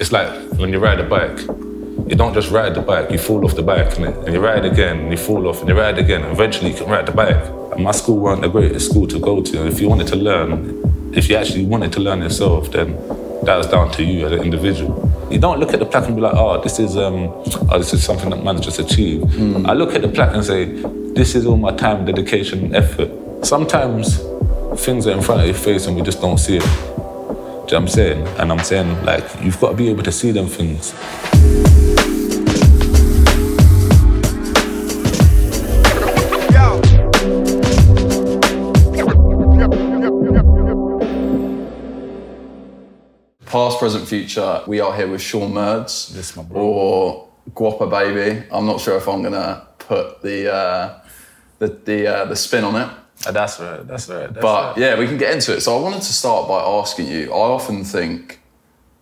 It's like when you ride a bike, you don't just ride the bike, you fall off the bike, innit? And you ride again, and you fall off, and you ride again, and eventually you can ride the bike. And my school weren't the greatest school to go to, and if you wanted to learn, if you actually wanted to learn yourself, then that was down to you as an individual. You don't look at the plaque and be like, this is something that man's just achieved. I look at the plaque and say, this is all my time, dedication, and effort. Sometimes things are in front of your face and we just don't see it. Do you know what I'm saying? And I'm saying, like, you've got to be able to see them things. Past, present, future, we are here with Murdz, This my bro. or Gwappa Baby. I'm not sure if I'm gonna put the spin on it. That's right, that's right. But yeah, we can get into it. So I wanted to start by asking you, I often think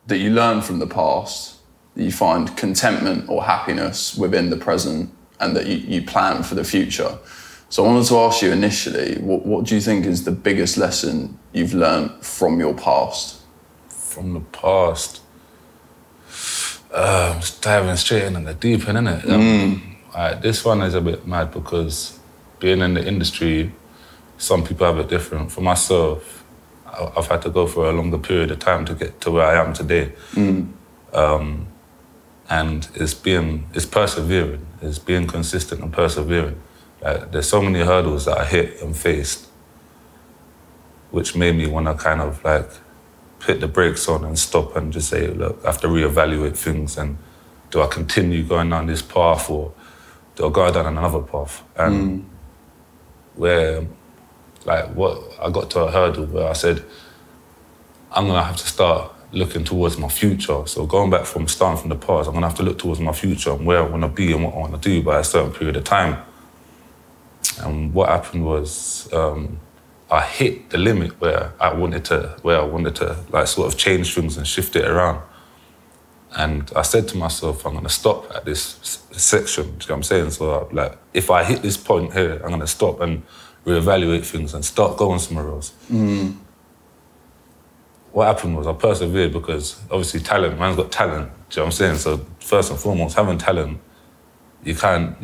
that you learn from the past, that you find contentment or happiness within the present, and that you plan for the future. So I wanted to ask you initially, what do you think is the biggest lesson you've learned from your past? From the past, just diving straight in the deep end, innit? This one is a bit mad because being in the industry, some people have it different. For myself, I've had to go for a longer period of time to get to where I am today. And it's persevering, it's being consistent and persevering. Like, there's so many hurdles that I hit and faced, which made me want to kind of like hit the brakes on and stop and just say, look, I have to reevaluate things, and do I continue going down this path or do I go down another path? And where, like, I got to a hurdle where I said, I'm gonna have to start looking towards my future. So going back from starting from the past, I'm gonna have to look towards my future and where I wanna be and what I wanna do by a certain period of time. And what happened was, I hit the limit where I wanted to like sort of change things and shift it around. And I said to myself, I'm gonna stop at this section, do you know what I'm saying? So like, if I hit this point here, I'm gonna stop and reevaluate things and start going somewhere else. What happened was I persevered because obviously talent, man's got talent, do you know what I'm saying? So first and foremost, having talent, you can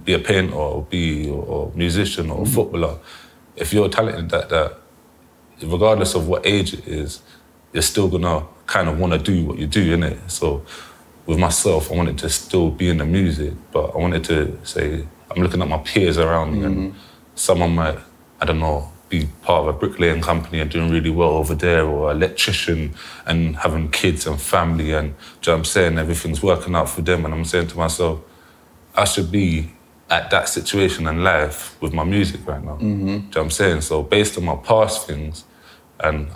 be a painter or be a musician or a footballer. If you're talented that regardless of what age it is, you're still gonna kind of wanna do what you do, innit? So with myself, I wanted to still be in the music, but I wanted to say, I'm looking at my peers around me and someone might, I don't know, be part of a bricklaying company and doing really well over there, or an electrician and having kids and family, and do you know what I'm saying, everything's working out for them, and I'm saying to myself, I should be at that situation in life with my music right now. Do you know what I'm saying? So based on my past things, and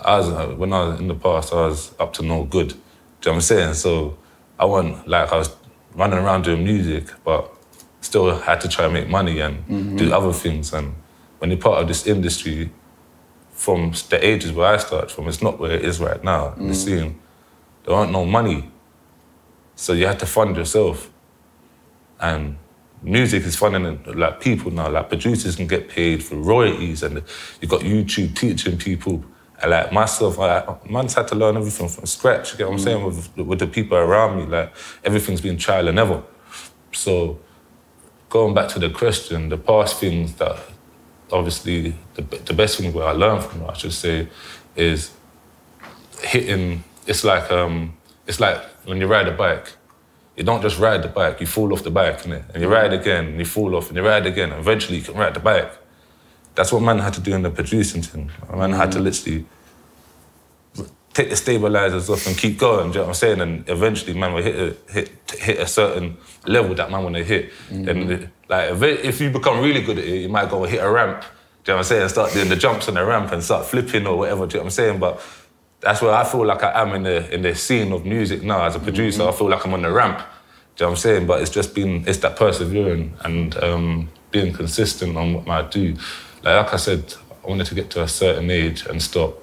when I was in the past, I was up to no good. Do you know what I'm saying? So I was running around doing music, but still had to try and make money and do other things. And when you're part of this industry, from the ages where I started from, it's not where it is right now in the scene. There aren't no money. So you had to fund yourself. And music is funding like people now, like producers can get paid for royalties, and you've got YouTube teaching people. And like myself, man's had to learn everything from scratch, you get what I'm saying, with the people around me, like everything's been trial and error. So going back to the question, the past things that obviously the best thing where I learned from, I should say, is hitting, it's like when you ride a bike, you don't just ride the bike, you fall off the bike, innit? And you ride again, and you fall off, and you ride again, and eventually you can ride the bike. That's what man had to do in the producing thing. Man had to literally take the stabilizers off and keep going, do you know what I'm saying? And eventually man will hit a certain level that man want to hit. Then, like, if you become really good at it, you might go and hit a ramp, do you know what I'm saying? And start doing the jumps on the ramp and start flipping or whatever, do you know what I'm saying? But that's where I feel like I am in the scene of music now as a producer. I feel like I'm on the ramp, do you know what I'm saying? But it's that persevering and being consistent on what I do. Like I said, I wanted to get to a certain age and stop.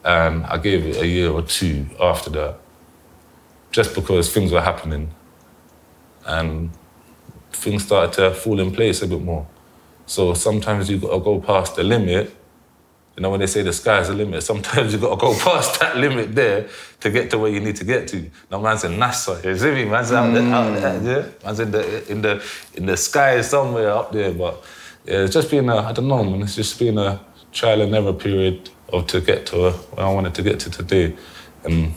And I gave it a year or two after that, just because things were happening. And things started to fall in place a bit more. So sometimes you've got to go past the limit You know, when they say the sky's the limit, sometimes you got to go past that limit there to get to where you need to get to. Now, man's in NASA, you see me? Man's out there, yeah? Man's in the sky somewhere up there, but yeah, it's just been I don't know, man, it's just been a trial and error period to get to where I wanted to get to today. And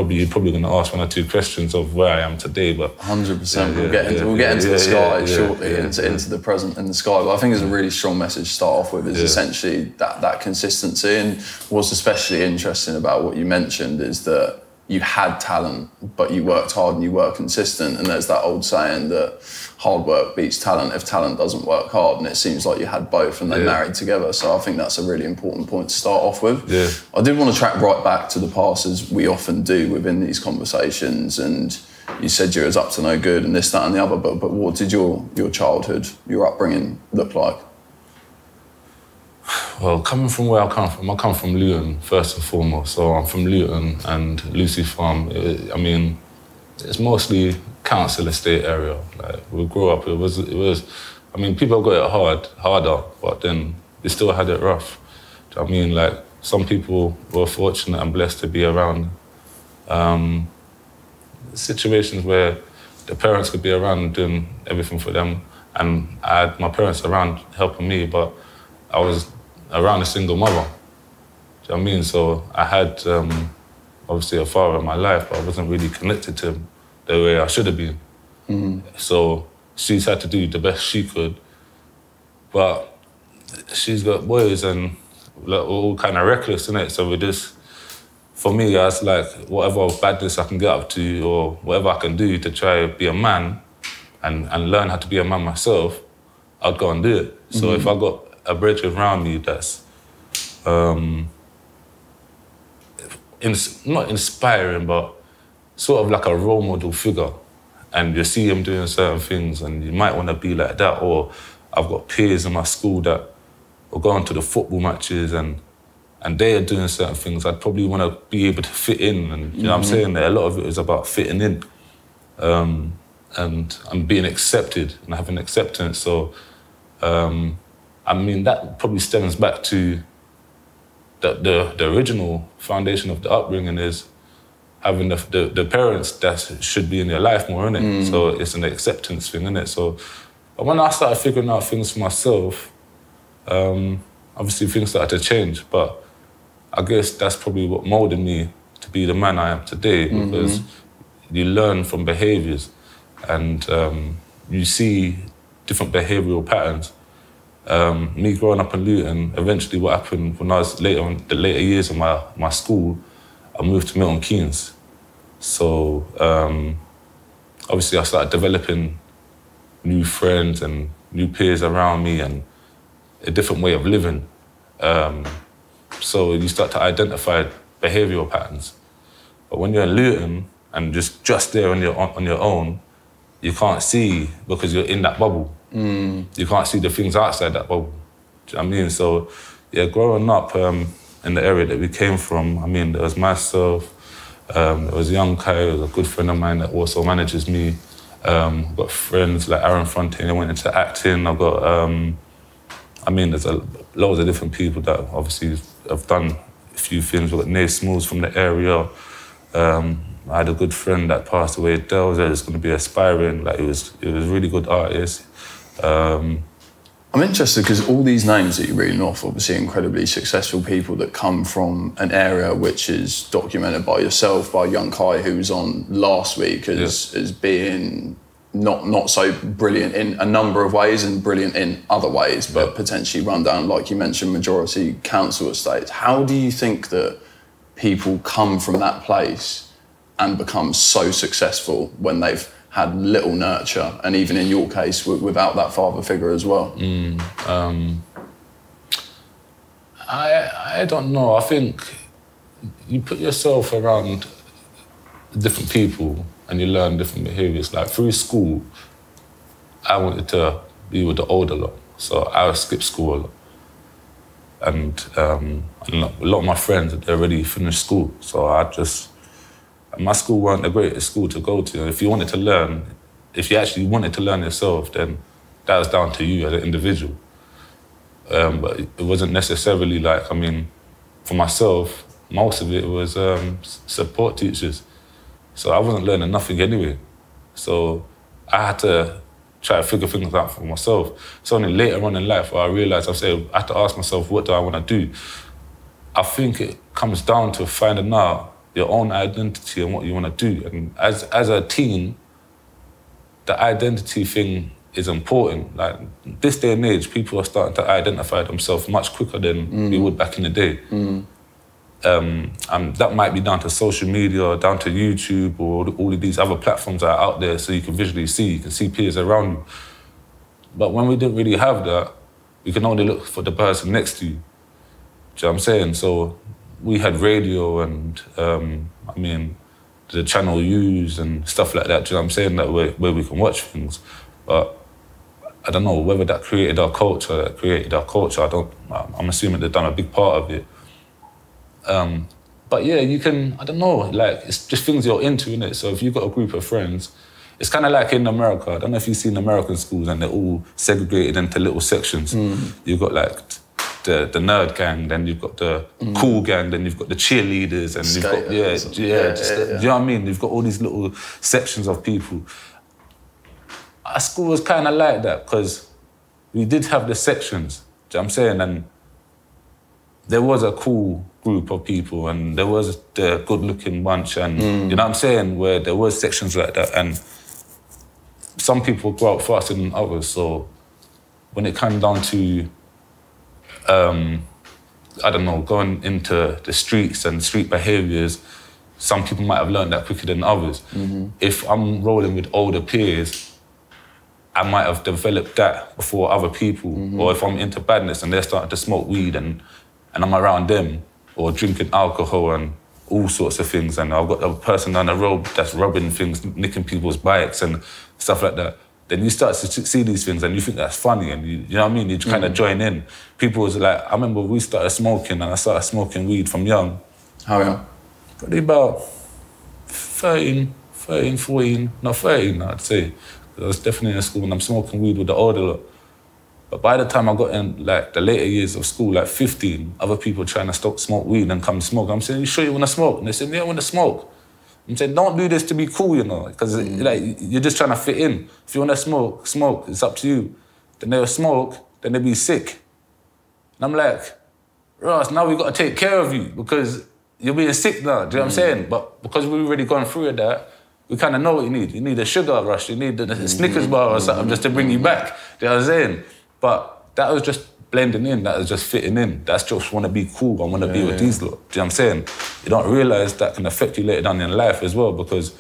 you're probably going to ask one or two questions of where I am today, but 100%. We'll get into the sky shortly, into the present and the sky. But I think it's a really strong message to start off with. Is essentially that consistency. And what's especially interesting about what you mentioned is that you had talent, but you worked hard and you were consistent. And there's that old saying that hard work beats talent if talent doesn't work hard. And it seems like you had both and they married together. So I think that's a really important point to start off with. Yeah. I did want to track right back to the past, as we often do within these conversations. And you said you was up to no good and this, that and the other. But what did your childhood, your upbringing look like? Well, coming from where I come from Luton, first and foremost. So I'm from Luton and Lucy Farm. It's mostly council estate area. Like, we grew up, it was. I mean, people got it harder, but then they still had it rough. Do you know what I mean? Like, some people were fortunate and blessed to be around situations where the parents could be around doing everything for them, and I had my parents around helping me, but I was around a single mother. Do you know what I mean? So I had obviously a father in my life, but I wasn't really connected to him the way I should have been. Mm-hmm. So she's had to do the best she could, but she's got boys and like, all kind of reckless, innit? So we just, for me, I was like, whatever badness I can get up to or whatever I can do to try to be a man and learn how to be a man myself, I'd go and do it. So if I got a brethren around me that's not inspiring, but sort of like a role model figure, and you see him doing certain things and you might want to be like that, or I've got peers in my school that are going to the football matches and they are doing certain things, I'd probably want to be able to fit in, and you know what I'm saying? That a lot of it is about fitting in and being accepted and having acceptance. So I mean, that probably stems back to the original foundation of the upbringing is having the parents that should be in your life more, innit? So it's an acceptance thing, innit? So when I started figuring out things for myself, obviously things started to change, but I guess that's probably what molded me to be the man I am today, because you learn from behaviours and you see different behavioural patterns. Me growing up in Luton, eventually what happened when I was the later years of my school, I moved to Milton Keynes. So obviously I started developing new friends and new peers around me and a different way of living. So you start to identify behavioural patterns. But when you're in Luton and just there on your own, you can't see because you're in that bubble. You can't see the things outside that bubble. Do you know what I mean? So, yeah, growing up in the area that we came from, I mean, there was myself, there was Young Kai, who was a good friend of mine that also manages me. I've got friends like Aaron Fontaine, I went into acting. I've got, I mean, there's loads of different people that obviously have done a few things. We've got Nafe Smallz from the area. I had a good friend that passed away, Del, that is going to be aspiring. Like, it was a really good artist. I'm interested because all these names that you're reading off, obviously incredibly successful people that come from an area which is documented by yourself, by Young Kai, who was on last week as being not so brilliant in a number of ways and brilliant in other ways, but potentially run down, like you mentioned, majority council estates. How do you think that people come from that place and become so successful when they've had little nurture, and even in your case, without that father figure as well? I don't know. I think you put yourself around different people and you learn different behaviours. Like through school, I wanted to be with the older lot, so I would skip school a lot. And a lot of my friends had already finished school, so my school weren't the greatest school to go to. If you wanted to learn, if you actually wanted to learn yourself, then that was down to you as an individual. But it wasn't necessarily like, I mean, for myself, most of it was support teachers. So I wasn't learning nothing anyway. So I had to try to figure things out for myself. It's only later on in life where I realised I had to ask myself, what do I want to do? I think it comes down to finding out your own identity and what you want to do. And as a teen, the identity thing is important. Like, this day and age, people are starting to identify themselves much quicker than we would back in the day. And that might be down to social media, down to YouTube, or all of these other platforms that are out there so you can visually see, you can see peers around you. But when we didn't really have that, we can only look for the person next to you. Do you know what I'm saying? So we had radio and, I mean, the channel U's and stuff like that, do you know what I'm saying? That where we can watch things. But I don't know whether that created our culture, I'm assuming they've done a big part of it. But yeah, you can, I don't know, like, it's just things you're into, innit? So if you've got a group of friends, it's kind of like in America. I don't know if you've seen American schools and they're all segregated into little sections. You've got like the nerd gang, then you've got the cool gang, then you've got the cheerleaders, and you've got, do you know what I mean? You've got all these little sections of people. Our school was kind of like that because we did have the sections, do you know what I'm saying? And there was a cool group of people and there was the good-looking bunch and, you know what I'm saying, where there was sections like that and some people grow up faster than others, so when it came down to, I don't know, going into the streets and street behaviours, some people might have learned that quicker than others. If I'm rolling with older peers, I might have developed that before other people, or if I'm into badness and they're starting to smoke weed and I'm around them, or drinking alcohol and all sorts of things, and I've got a person down the road that's robbing things, nicking people's bikes and stuff like that, then you start to see these things and you think that's funny and you know what I mean? You kind of join in. People was like, I remember we started smoking and I started smoking weed from young. How young? Probably about 13, 14, not 13, I'd say. I was definitely in school and I'm smoking weed with the older lot. But by the time I got in like the later years of school, like 15, other people trying to stop smoke weed and come smoke. I'm saying, you sure you want to smoke? And they said, yeah, I want to smoke. I'm saying, don't do this to be cool, you know, because like, you're just trying to fit in. If you want to smoke, smoke, it's up to you. Then they'll smoke, then they'll be sick. And I'm like, Ross, now we've got to take care of you because you're being sick now, do you know what I'm saying? But because we've already gone through that, we kind of know what you need. You need a sugar rush, you need a Snickers bar or something just to bring you back, do you know what I'm saying? But that was just blending in, that was just fitting in. That's just want to be cool, I want to be with these lot. Do you know what I'm saying? You don't realise that can affect you later down in life as well because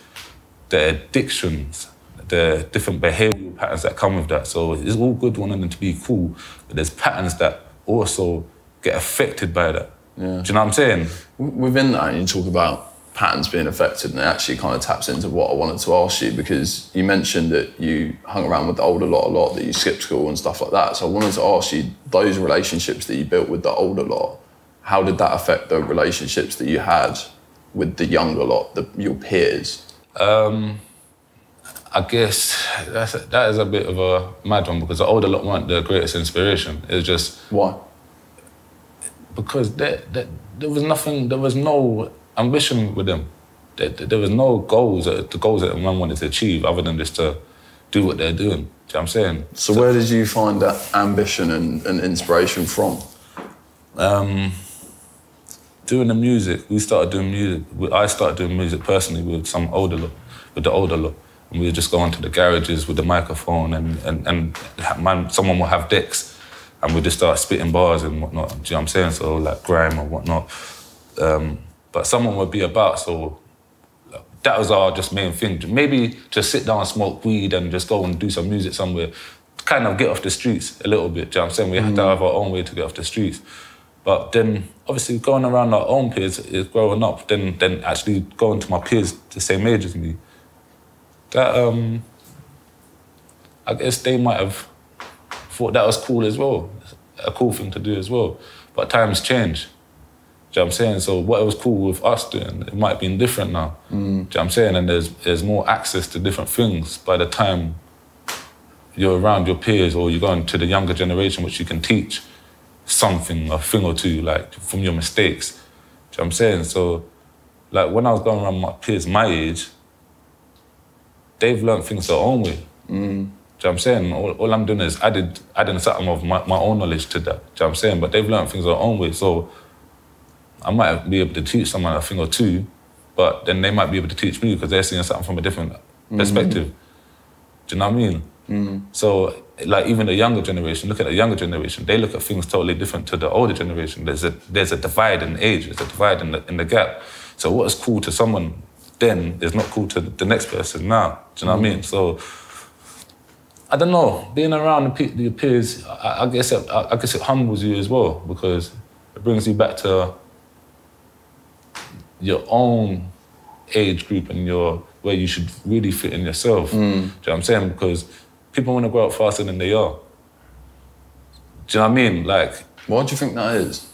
the addictions, the different behavioural patterns that come with that. So it's all good wanting them to be cool, but there's patterns that also get affected by that. Do you know what I'm saying? Within that, you talk about patterns being affected, and it actually kind of taps into what I wanted to ask you, because you mentioned that you hung around with the older lot a lot, that you skipped school and stuff like that. So I wanted to ask you, those relationships that you built with the older lot, how did that affect the relationships that you had with the younger lot, your peers? I guess that is a bit of a mad one because the older lot weren't the greatest inspiration. It was just... Why? Because there was nothing, there was no ambition with them. There was no goals, the goals that one wanted to achieve other than just to do what they're doing. Do you know what I'm saying? So where did you find that ambition and inspiration from? Doing the music. We started doing music. I started doing music personally with some older lot, with the older lot. And we would just go onto the garages with the microphone and someone would have decks and we'd just start spitting bars and whatnot. Do you know what I'm saying? So like grime or whatnot. But someone would be about, so that was our just main thing. Maybe just sit down and smoke weed and just go and do some music somewhere. Kind of get off the streets a little bit, do you know what I'm saying? We had to have our own way to get off the streets. But then, obviously, going around our own peers is growing up, then actually going to my peers the same age as me. That, I guess they might have thought that was cool as well, a cool thing to do as well. But times change. Do you know what I'm saying? So what was cool with us doing, it might have been different now. Do you know what I'm saying? And there's more access to different things by the time you're around your peers or you're going to the younger generation, which you can teach. something, a thing or two, like from your mistakes. Do you know what I'm saying? So, like when I was going around my peers my age, they've learned things their own way. Do you know what I'm saying? All I'm doing is adding something of my own knowledge to that. Do you know what I'm saying? But they've learned things their own way. So I might be able to teach someone a thing or two, but then they might be able to teach me because they're seeing something from a different perspective. Do you know what I mean? So, like even the younger generation, look at the younger generation, they look at things totally different to the older generation. There's a divide in age, there's a divide in the gap. So what is cool to someone then is not cool to the next person now. Do you know what I mean? So, I don't know, being around your peers, I guess it humbles you as well because it brings you back to your own age group and where you should really fit in yourself. Do you know what I'm saying? Because people want to grow up faster than they are. Do you know what I mean? Like, why do you think that is?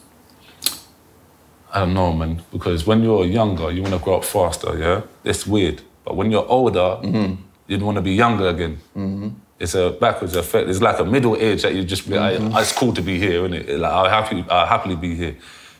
I don't know, man. Because when you're younger, you want to grow up faster, yeah? It's weird. But when you're older, you'd want to be younger again. It's a backwards effect. It's like a middle age that you just be like, it's cool to be here, isn't it? Like, I'll happily be here.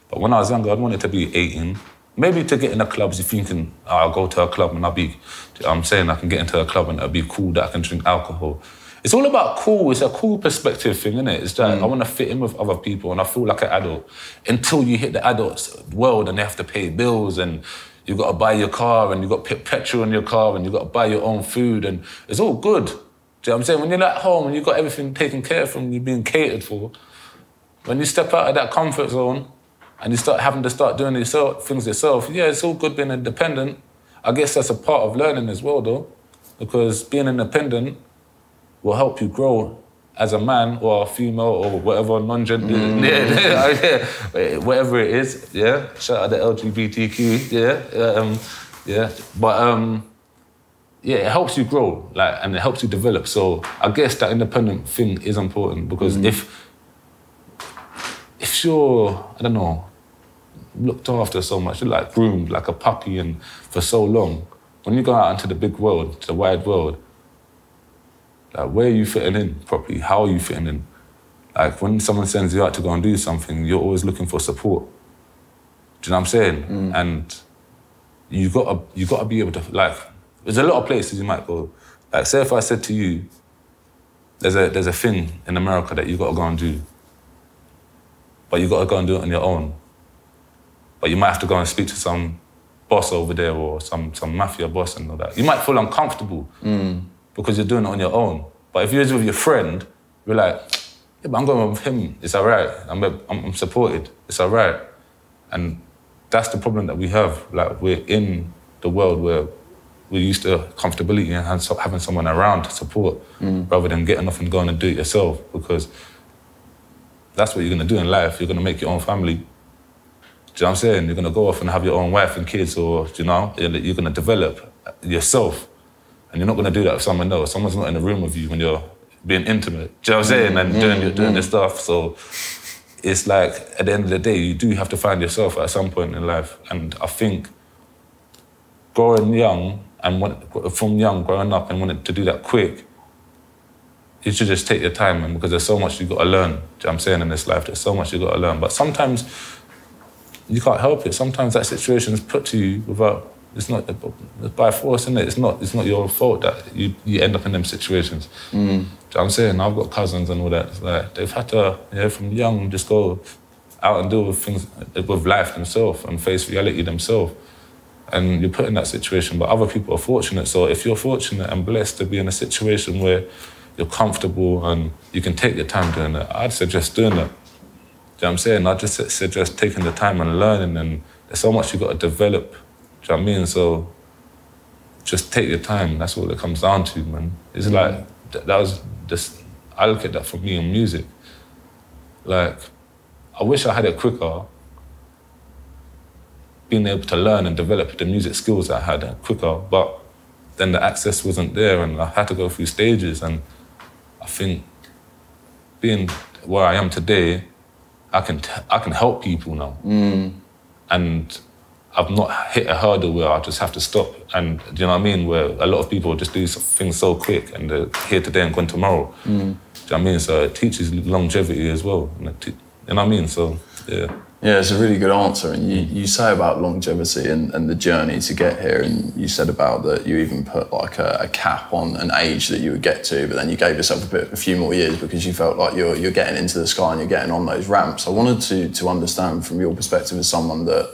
But when I was younger, I'd want it to be 18. Maybe to get in the clubs, you're thinking, I'll go to a club and I'm saying I can get into a club and it'll be cool that I can drink alcohol. It's all about cool. It's a cool perspective thing, isn't it? It's like I want to fit in with other people and I feel like an adult. Until you hit the adult world and they have to pay bills and you've got to buy your car and you've got to put petrol in your car and you've got to buy your own food and it's all good. Do you know what I'm saying? When you're at home and you've got everything taken care of and you're being catered for, when you step out of that comfort zone and you start having to start doing things yourself, yeah, it's all good being independent. I guess that's a part of learning as well, though, because being independent will help you grow as a man or a female or whatever non-gender, whatever it is, yeah. Shout out the LGBTQ, yeah. But yeah, it helps you grow, like, and it helps you develop. So I guess that independent thing is important because if you're, I don't know, looked after so much, you're like groomed like a puppy and for so long, when you go out into the big world, the wide world, like where are you fitting in properly? How are you fitting in? Like when someone sends you out to go and do something, you're always looking for support. Do you know what I'm saying? And you gotta be able to, like, there's a lot of places you might go. Like say if I said to you, there's a thing in America that you gotta go and do, but you gotta go and do it on your own. But you might have to go and speak to some boss over there or some mafia boss and all that. You might feel uncomfortable because you're doing it on your own. But if you're with your friend, you're like, yeah, but I'm going with him, it's all right. I'm supported, it's all right. And that's the problem that we have. Like we're in the world where we're used to comfortability and having someone around to support rather than getting off and going and do it yourself, because that's what you're gonna do in life. You're gonna make your own family. Do you know what I'm saying? You're gonna go off and have your own wife and kids, or, you know, you're gonna develop yourself. And you're not gonna do that with someone else. Someone's not in the room with you when you're being intimate. Do you know what I'm saying? And doing this stuff. So it's like, at the end of the day, you do have to find yourself at some point in life. And I think growing young, growing up and wanting to do that quick, you should just take your time, man, because there's so much you gotta learn. Do you know what I'm saying, in this life? There's so much you gotta learn. But sometimes you can't help it. Sometimes that situation is put to you without, it's by force, isn't it? It's not your fault that you end up in them situations. Do you know what I'm saying? I've got cousins and all that. It's like they've had to, from young, just go out and deal with things, with life themselves and face reality themselves. And you're put in that situation, but other people are fortunate. So if you're fortunate and blessed to be in a situation where you're comfortable and you can take your time doing it, I'd suggest doing that. Do you know what I'm saying? I'd just suggest taking the time and learning, and there's so much you've got to develop. Do you know what I mean? So just take your time. That's what it comes down to, man. It's like, that was just, I look at that for me in music. Like, I wish I had it quicker, being able to learn and develop the music skills that I had quicker, but then the access wasn't there and I had to go through stages. And I think being where I am today, I can help people now. And I've not hit a hurdle where I just have to stop. And do you know what I mean? Where a lot of people just do things so quick and they're here today and gone tomorrow. Do you know what I mean? So it teaches longevity as well. And You know what I mean? So, yeah. Yeah, it's a really good answer. And you say about longevity and the journey to get here, and you said about that you even put like a cap on an age that you would get to, but then you gave yourself a few more years because you felt like you're getting into the sky and you're getting on those ramps. I wanted to understand from your perspective as someone that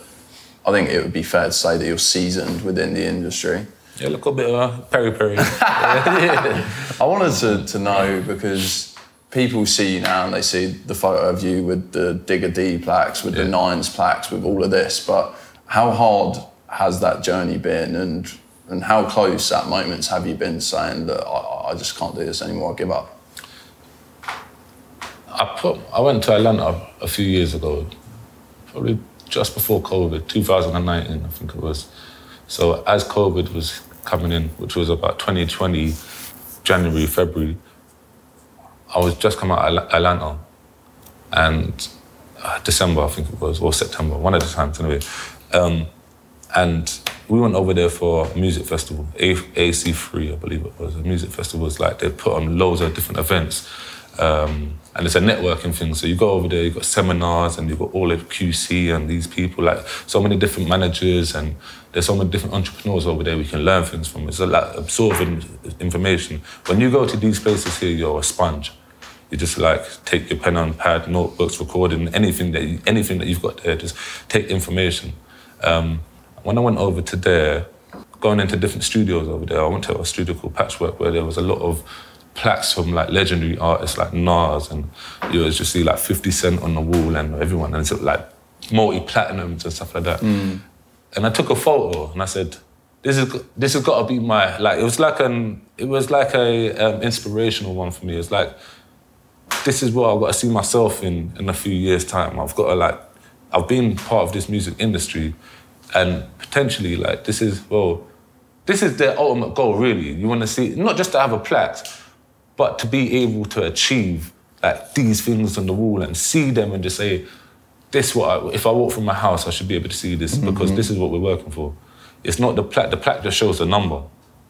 I think it would be fair to say that you're seasoned within the industry. Yeah, look a bit of peri-peri. Yeah. I wanted to know because people see you now and they see the photo of you with the Digga D plaques, with the Nines plaques, with all of this, but how hard has that journey been, and how close at moments have you been saying that I just can't do this anymore, I give up? I went to Atlanta a few years ago, probably just before COVID, 2019, I think it was. So as COVID was coming in, which was about 2020, January, February, I was just come out of Atlanta, and December, I think it was, or September, one of the times anyway. And we went over there for a music festival, AC3, I believe it was. A music festival is like, they put on loads of different events. And it's a networking thing. So you go over there, you've got seminars, and you've got all of QC and these people, like so many different managers, and there's so many different entrepreneurs over there we can learn things from. It's like absorbing information. When you go to these places here, you're a sponge. You just like take your pen and pad, notebooks, recording, anything that you've got there, just take information. When I went over to there, going into different studios over there, I went to a studio called Patchwork where there was a lot of plaques from like legendary artists like Nas, and you would just see like 50 Cent on the wall and everyone, and it's like multi-platinums and stuff like that. And I took a photo and I said, this has got to be my, like, it was like a inspirational one for me. It's like, this is what I've got to see myself in a few years' time. I've got to like, I've been part of this music industry, and potentially like, this is the ultimate goal, really. You want to see, not just to have a plaque, but to be able to achieve like these things on the wall and see them and just say, if I walk from my house, I should be able to see this because this is what we're working for. It's not the plaque. The plaque just shows the number.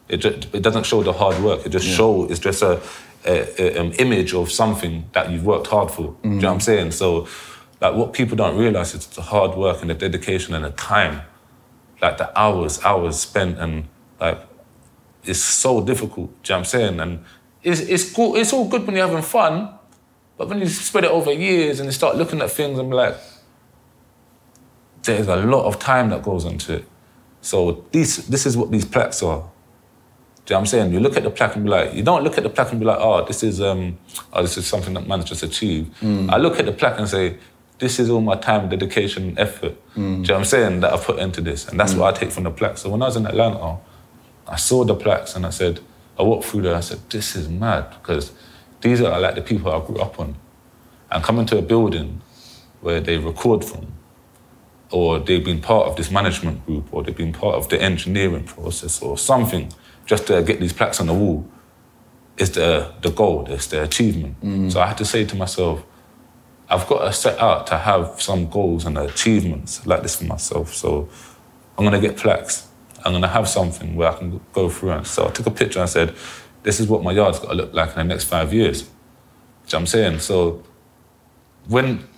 It doesn't show the hard work. It just shows. It's just an image of something that you've worked hard for. Do you know what I'm saying? So, like, what people don't realise is the hard work and the dedication and the time, like the hours spent, and like it's so difficult. Do you know what I'm saying? And it's cool. It's all good when you're having fun, but when you spread it over years and you start looking at things and be like, there's a lot of time that goes into it. So this is what these plaques are. Do you know what I'm saying? You look at the plaque and be like, you don't look at the plaque and be like, this is something that man's just achieved. I look at the plaque and say, this is all my time, dedication, and effort. Do you know what I'm saying? That I put into this. And that's what I take from the plaque. So when I was in Atlanta, I saw the plaques and I walked through there and I said, this is mad, because these are like the people I grew up on. And coming to a building where they record from, or they've been part of this management group, or they've been part of the engineering process or something, just to get these plaques on the wall, is the goal, it's the achievement. So I had to say to myself, I've got to set out to have some goals and achievements like this for myself. So I'm gonna get plaques. I'm gonna have something where I can go through. And so I took a picture and I said, this is what my yard's gotta look like in the next 5 years. Do you know what I'm saying? So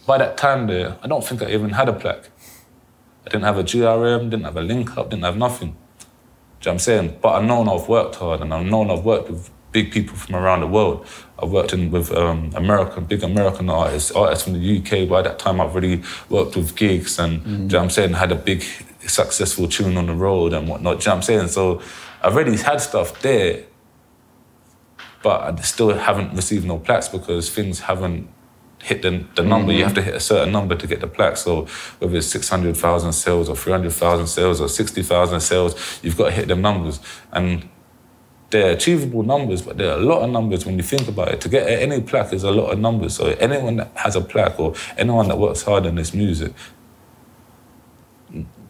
by that time there, I don't think I even had a plaque. I didn't have a GRM, didn't have a link up, didn't have nothing. Do you know what I'm saying? But I've known I've worked hard, and I've known I've worked with big people from around the world. I've worked with big American artists from the UK. By that time, I've already worked with gigs and, do you know what I'm saying, had a big, successful tune on the road and whatnot. Do you know what I'm saying? So I've already had stuff there, but I still haven't received no plaques because things haven't hit the number. You have to hit a certain number to get the plaque. So whether it's 600,000 sales or 300,000 sales or 60,000 sales, you've got to hit them numbers. And they're achievable numbers, but there are a lot of numbers when you think about it. To get any plaque is a lot of numbers. So anyone that has a plaque or anyone that works hard in this music,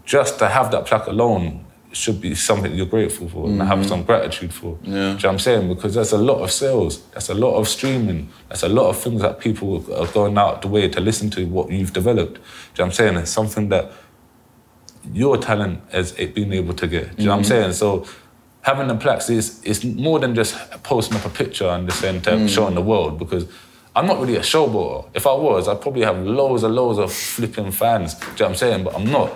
just to have that plaque alone should be something you're grateful for and have some gratitude for. Yeah. Do you know what I'm saying? Because there's a lot of sales, that's a lot of streaming, that's a lot of things that people are going out the way to listen to what you've developed. Do you know what I'm saying? It's something that your talent has been able to get. Do you know what I'm saying? So having the plaques is more than just posting up a picture and just saying, showing the world, because I'm not really a showboater. If I was, I'd probably have loads of flipping fans. Do you know what I'm saying? But I'm not.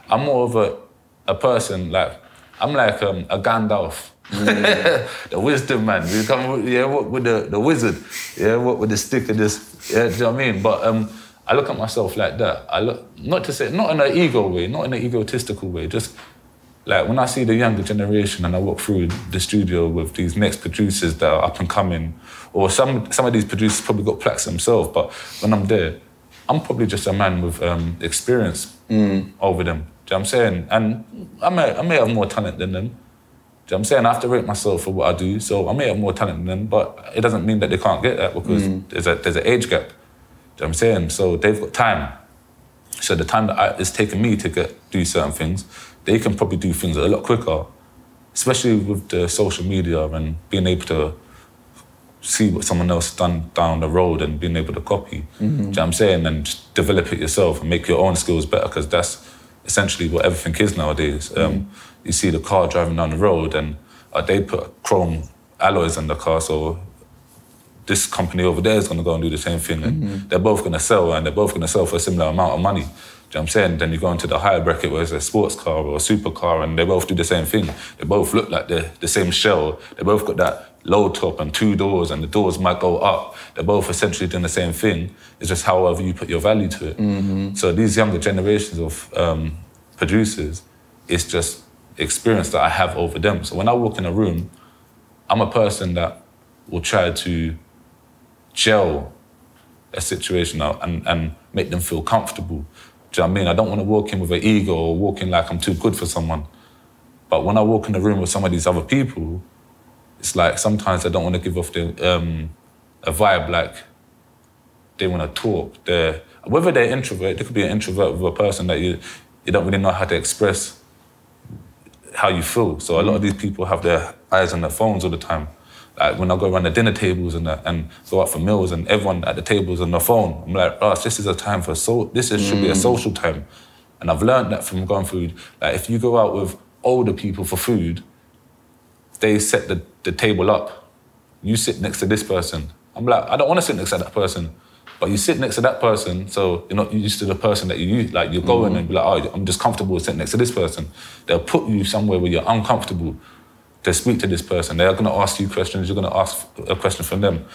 I'm more of a person like, I'm like a Gandalf. The wisdom man. We come with the wizard. Yeah, what with the stick of this. Yeah, do you know what I mean? But I look at myself like that. I look, not in an ego way, not in an egotistical way, just like when I see the younger generation and I walk through the studio with these next producers that are up and coming, or some of these producers probably got plaques themselves, but when I'm there, I'm probably just a man with experience over them. Do you know what I'm saying? And I may have more talent than them. Do you know what I'm saying? I have to rate myself for what I do, so I may have more talent than them, but it doesn't mean that they can't get that because there's an age gap. Do you know what I'm saying? So they've got time. So the time that it's taken me to do certain things, they can probably do things a lot quicker, especially with the social media and being able to see what someone else has done down the road and being able to copy. Do you know what I'm saying? And just develop it yourself and make your own skills better, because that's essentially what everything is nowadays. You see the car driving down the road and they put chrome alloys in the car, so this company over there is going to go and do the same thing, and they're both going to sell, and they're both going to sell for a similar amount of money. Do you know what I'm saying? Then you go into the higher bracket where it's a sports car or a supercar, and they both do the same thing. They both look like the same shell. They both got that low top and 2 doors, and the doors might go up. They're both essentially doing the same thing. It's just however you put your value to it. So these younger generations of producers, it's just experience that I have over them. So when I walk in a room, I'm a person that will try to gel a situation out and make them feel comfortable. Do you know what I mean? I don't want to walk in with an ego or walk in like I'm too good for someone. But when I walk in the room with some of these other people, it's like sometimes I don't want to give off a vibe like they want to talk. Whether they're introvert, they could be an introvert with a person that you don't really know how to express how you feel. So a lot of these people have their eyes on their phones all the time. Like when I go around the dinner tables and go out for meals and everyone at the tables on their phone, I'm like, oh, this is a time for should be a social time. And I've learned that from going food. Like if you go out with older people for food, they set the table up. You sit next to this person. I'm like, I don't want to sit next to that person. But you sit next to that person, so you're not used to the person that you use. Like you go in and be like, oh, I'm just comfortable sitting next to this person. They'll put you somewhere where you're uncomfortable to speak to this person. They're going to ask you questions, you're going to ask a question from them.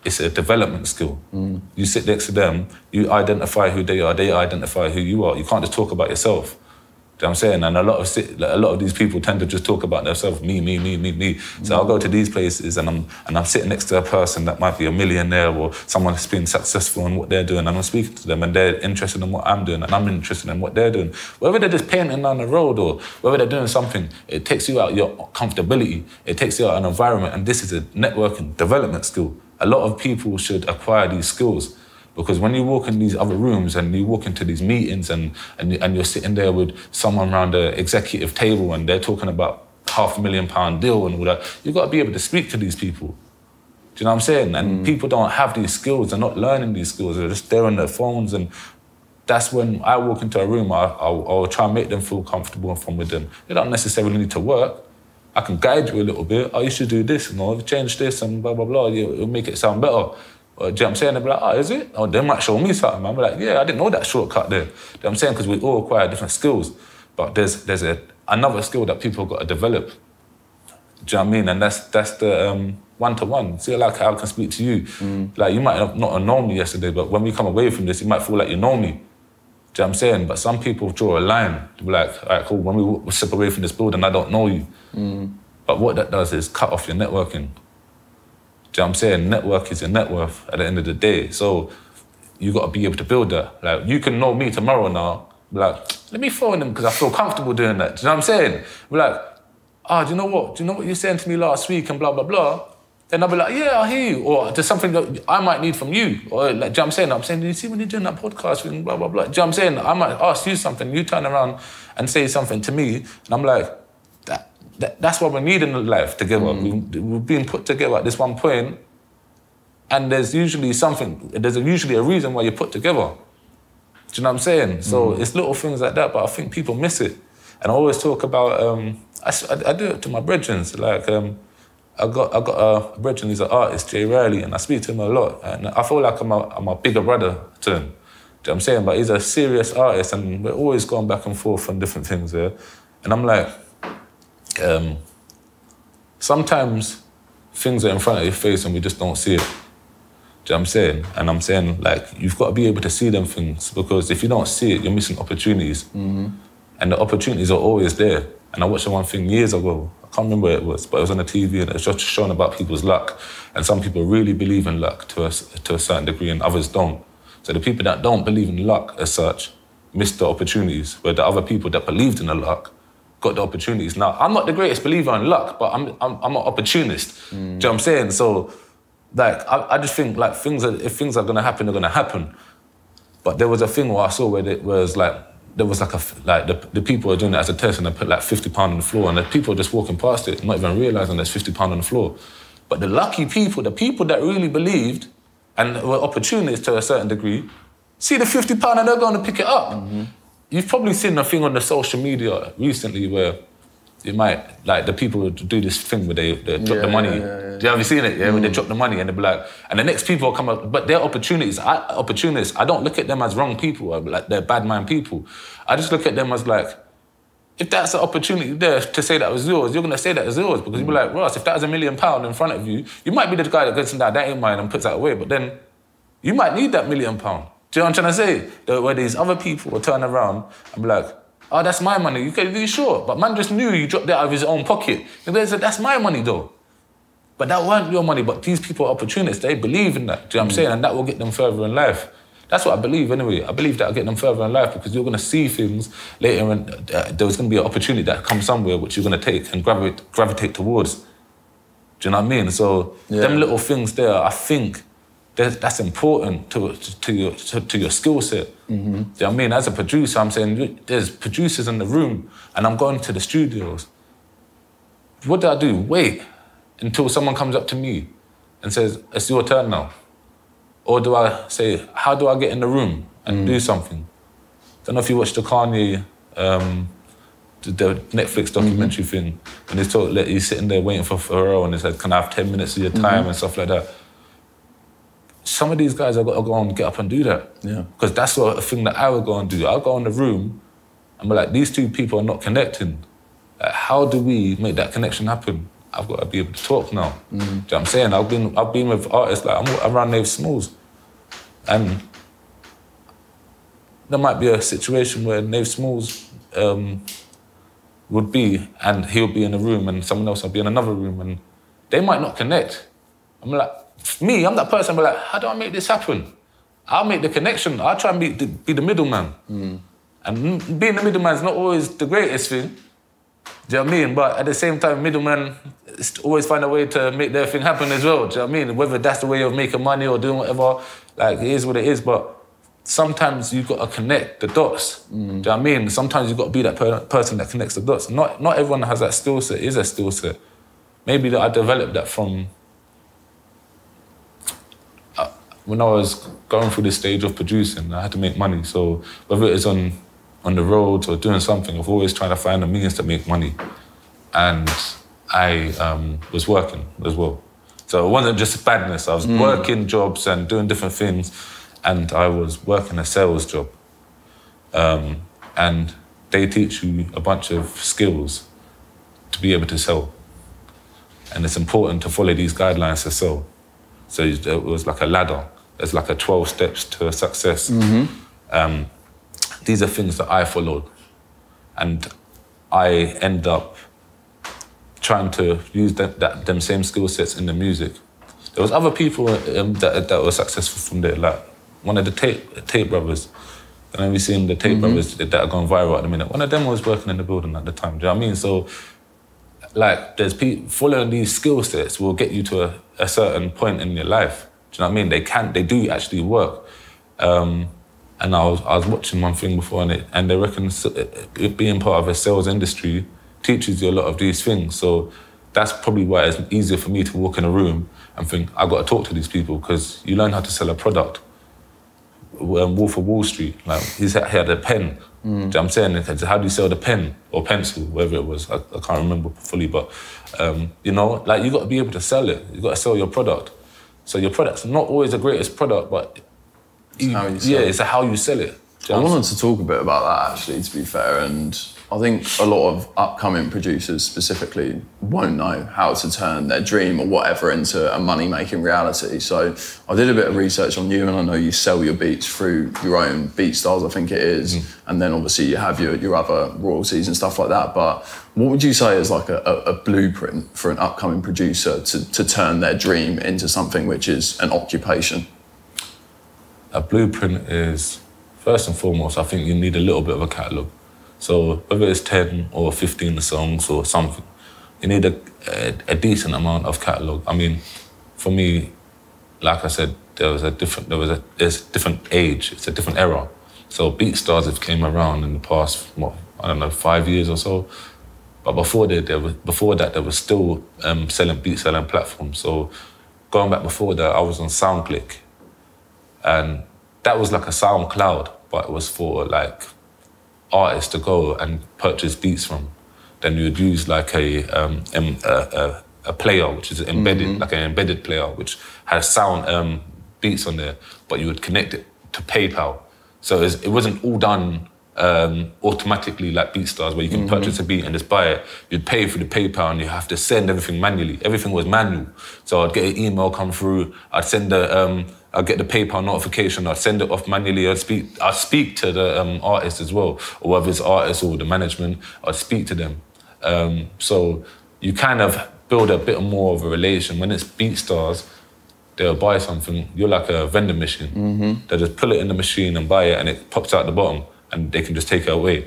It's a development skill. You sit next to them, you identify who they are, they identify who you are. You can't just talk about yourself. Do you know what I'm saying? And a lot of these people tend to just talk about themselves, me. So I'll go to these places and I'm sitting next to a person that might be a millionaire or someone that's been successful in what they're doing, and I'm speaking to them and they're interested in what I'm doing and I'm interested in what they're doing. Whether they're just painting down the road or whether they're doing something, it takes you out your comfortability, it takes you out an environment, and this is a networking development skill. A lot of people should acquire these skills. Because when you walk in these other rooms and you walk into these meetings and you're sitting there with someone around the executive table and they're talking about £500,000 deal and all that, you've got to be able to speak to these people. Do you know what I'm saying? And people don't have these skills, they're not learning these skills, they're just there on their phones. And that's when I walk into a room, I'll try and make them feel comfortable and from within. They don't necessarily need to work. I can guide you a little bit. Oh, you should do this, change this and blah, blah, blah. It'll make it sound better. Do you know what I'm saying? They'll be like, oh, is it? Oh, they might show me something. I'm like, yeah, I didn't know that shortcut there. You know what I'm saying? Because we all acquire different skills. But there's another skill that people have got to develop. Do you know what I mean? And that's the one-to-one. See, like how I can speak to you. Like, you might not have known me yesterday, but when we come away from this, you might feel like you know me. Do you know what I'm saying? But some people draw a line. They'll be like, all right, cool, when we step away from this building, I don't know you. But what that does is cut off your networking. Do you know what I'm saying? Network is your net worth at the end of the day. So you got to be able to build that. Like, you can know me tomorrow now. Be like, let me phone him because I feel comfortable doing that. Do you know what I'm saying? Be like, do you know what? Do you know what you were saying to me last week and blah, blah, blah? Then I'll be like, yeah, I hear you. Or there's something that I might need from you. Or like, do you know what I'm saying? I'm saying, do you see when you're doing that podcast and blah, blah, blah? Do you know what I'm saying? I might ask you something. You turn around and say something to me. And I'm like, that's what we need in life together. We've been put together at this one point, and there's usually a reason why you're put together. Do you know what I'm saying? So it's little things like that, but I think people miss it. And I always talk about, I do it to my brethren, like, I got a brethren, he's an artist, Jay Riley, and I speak to him a lot. And I feel like I'm a bigger brother to him. Do you know what I'm saying? But he's a serious artist, and we're always going back and forth on different things there. And I'm like, sometimes things are in front of your face and we just don't see it. Do you know what I'm saying? And I'm saying, like, you've got to be able to see them things, because if you don't see it, you're missing opportunities. Mm-hmm. And the opportunities are always there. And I watched one thing years ago, I can't remember what it was, but it was on the TV and it was just showing about people's luck. And some people really believe in luck to a certain degree and others don't. So the people that don't believe in luck as such miss the opportunities, where the other people that believed in the luck got the opportunities. Now, I'm not the greatest believer in luck, but I'm an opportunist. Do you know what I'm saying? So, like, I just think, like, if things are gonna happen, they're gonna happen. But there was a thing where I saw where it was like, the people were doing it as a test and they put like £50 on the floor and the people were just walking past it, not even realising there's £50 on the floor. But the lucky people, the people that really believed and were opportunists to a certain degree, see the £50 and they're going to pick it up. Mm-hmm. You've probably seen a thing on the social media recently where you might, like, the people do this thing where they drop the money. Have you seen it? Yeah, where they drop the money and they be like, and the next people will come up, but they're opportunists. I don't look at them as wrong people, like they're bad mind people. I just look at them as like, if that's an opportunity there to say that was yours, you're gonna say that was yours, because you'll be like, Ross, if that was £1 million in front of you, you might be the guy that gets in that ain't mine and puts that away, but then you might need that £1 million. Do you know what I'm trying to say? Where these other people will turn around and be like, oh, that's my money. You can be sure. But man just knew you dropped it out of his own pocket. And they said, that's my money though. But that weren't your money. But these people are opportunists. They believe in that. Do you know what I'm saying? And that will get them further in life. That's what I believe anyway. I believe that will get them further in life, because you're going to see things later and there's going to be an opportunity that comes somewhere which you're going to take and gravitate towards. Do you know what I mean? So them little things there, I think, that's important to your skill set. Mm-hmm. Do you know what I mean? As a producer, I'm saying there's producers in the room and I'm going to the studios. What do? Wait until someone comes up to me and says, it's your turn now. Or do I say, how do I get in the room and do something? Don't know if you watched the Kanye, the Netflix documentary thing, and he's sitting there waiting for Pharrell and he said, can I have 10 minutes of your time and stuff like that. Some of these guys have got to go and get up and do that. Yeah. Because that's a thing that I would go and do. I'll go in the room and be like, these two people are not connecting. Like, how do we make that connection happen? I've got to be able to talk now. Do you know what I'm saying? I've been with artists, like, I'm around Nafe Smallz. And there might be a situation where Nafe Smallz would be, and he'll be in a room and someone else will be in another room, and they might not connect. I'm like, I'm that person, I'm like, how do I make this happen? I'll make the connection. I'll try and be the middleman. And being the middleman is not always the greatest thing. Do you know what I mean? But at the same time, middlemen always find a way to make their thing happen as well. Do you know what I mean? Whether that's the way of making money or doing whatever, like, it is what it is. But sometimes you've got to connect the dots. Do you know what I mean? Sometimes you've got to be that person that connects the dots. Not everyone has that skill set, is a skill set. Maybe I developed that from when I was going through this stage of producing. I had to make money. So whether it is on the road or doing something, I've always tried to find a means to make money. And I was working as well. So it wasn't just badness. I was working jobs and doing different things, and I was working a sales job. And they teach you a bunch of skills to be able to sell. And it's important to follow these guidelines to sell. So it was like a ladder. There's like a 12 steps to success. These are things that I followed. And I end up trying to use them same skill sets in the music. There was other people that were successful from there, like one of the Tape brothers. And then we seen the Tape brothers that are going viral at the minute. One of them was working in the building at the time, do you know what I mean? So, like, there's people, following these skill sets will get you to a certain point in your life. Do you know what I mean? They do actually work. And I was watching one thing before, and they reckon being part of a sales industry teaches you a lot of these things. So that's probably why it's easier for me to walk in a room and think, I've got to talk to these people, because you learn how to sell a product. Wolf of Wall Street, like, he had a pen. Do you know what I'm saying? How do you sell the pen or pencil, whatever it was? I can't remember fully, but you know, like you got to be able to sell it. You got to sell your product. So your product's not always the greatest product, but it's how you sell it. I wanted to talk a bit about that actually, to be fair, and I think a lot of upcoming producers specifically won't know how to turn their dream or whatever into a money-making reality. So I did a bit of research on you, and I know you sell your beats through your own BeatStars, I think it is, and then obviously you have your other royalties and stuff like that. But what would you say is like a blueprint for an upcoming producer to turn their dream into something which is an occupation? A blueprint is, first and foremost, I think you need a little bit of a catalogue. So whether it's 10 or 15 songs or something, you need a decent amount of catalogue. I mean, for me, like I said, there's a different age, it's a different era. So BeatStars have came around in the past, I don't know, 5 years or so. But before that, there was still selling platforms. So going back before that, I was on SoundClick, and that was like a SoundCloud, but it was for like artists to go and purchase beats from. Then you would use like a player, which is embedded, like an embedded player, which has sound beats on there, but you would connect it to PayPal. So it wasn't all done automatically like BeatStars, where you can purchase a beat and just buy it. You'd pay for the PayPal and you have to send everything manually. Everything was manual. So I'd get an email come through, I'd get the PayPal notification, I'd send it off manually, I'd speak to the artist as well, or whether it's artists or the management, I'd speak to them. So you kind of build a bit more of a relation. When it's BeatStars, they'll buy something, you're like a vending machine. They'll just pull it in the machine and buy it, and it pops out the bottom, and they can just take it away.